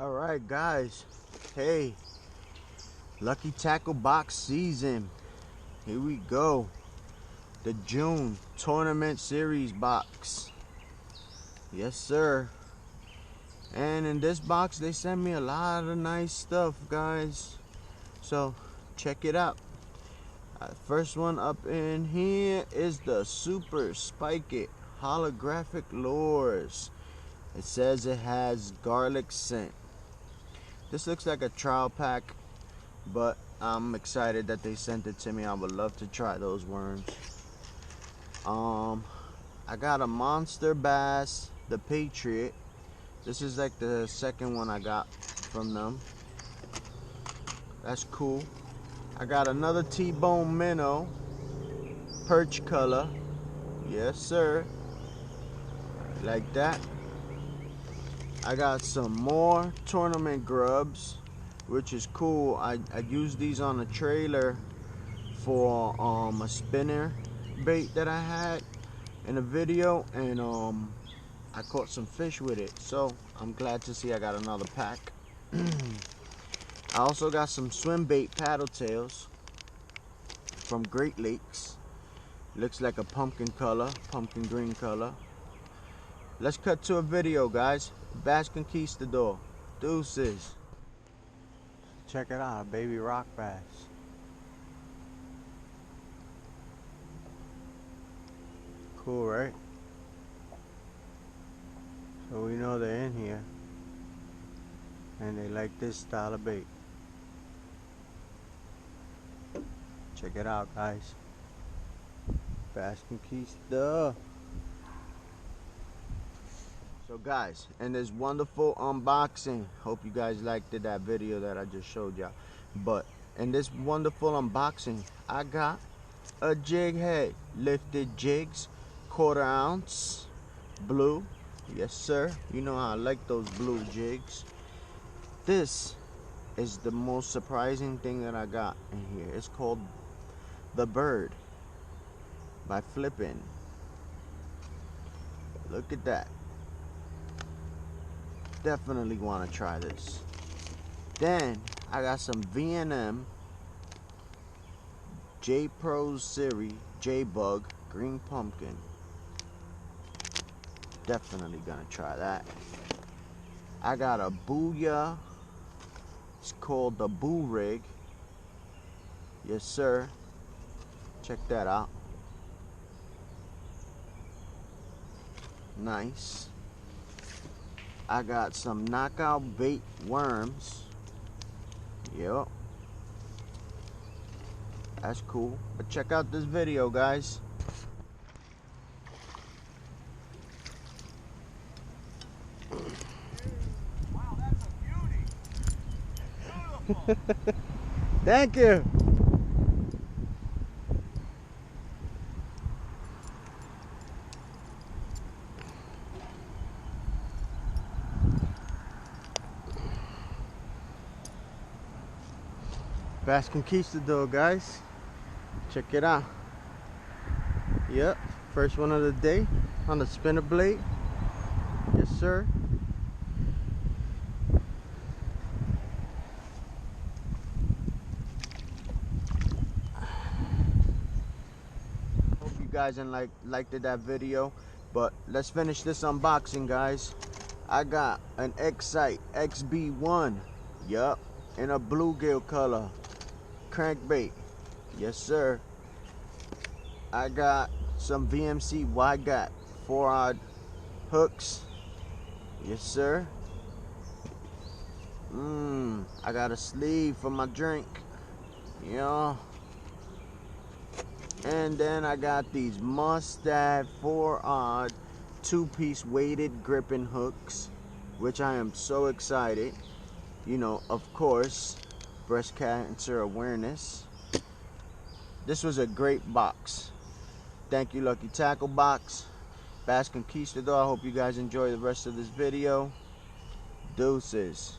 Alright guys, hey, Lucky Tackle box season, here we go. The June Tournament Series box, yes sir. And in this box they sent me a lot of nice stuff, guys, so check it out. First one up in here is the Super Spike It holographic lures. It says it has garlic scent. This looks like a trial pack, but I'm excited that they sent it to me. I would love to try those worms. I got a Monster Bass, the Patriot. This is like the second one I got from them. That's cool. I got another T-Bone Minnow, perch color. Yes sir, like that. I got some more tournament grubs, which is cool. I used these on a trailer for a spinner bait that I had in a video, and I caught some fish with it, so I'm glad to see I got another pack. I also got some swim bait paddle tails from Great Lakes. Looks like a pumpkin color, pumpkin green color. Let's cut to a video, guys. Bass Conquistador, deuces. Check it out, baby rock bass. Cool, right? So we know they're in here, and they like this style of bait. Check it out, guys. Bass Conquistador. So guys, in this wonderful unboxing, hope you guys liked that video that I just showed y'all, but in this wonderful unboxing I got a jig head, lifted jigs, 1/4 ounce, blue. Yes sir, you know how I like those blue jigs. This is the most surprising thing that I got in here. It's called The Bird by Flippin'. Look at that. Definitely want to try this. Then I got some V&M J Pros series J Bug green pumpkin. Definitely gonna try that. I got a Booyah. It's called the Boo Rig. Yes sir. Check that out. Nice. I got some knockout bait worms. Yep. That's cool. But check out this video, guys. Wow, that's a beauty. Beautiful. Thank you. Bass Conquistador, guys. Check it out. Yep, first one of the day on the spinner blade. Yes sir. Hope you guys liked that video, but let's finish this unboxing, guys. I got an Excite XB1, yup, in a bluegill color, crankbait. Yes sir. I got some VMC YGAT 4-odd hooks. Yes sir. I got a sleeve for my drink. Yeah. And then I got these Mustad 4-odd 2-piece weighted gripping hooks, which I am so excited. You know, of course, breast cancer awareness. This was a great box. Thank you, Lucky Tackle Box. Bass Conquistador. I hope you guys enjoy the rest of this video. Deuces.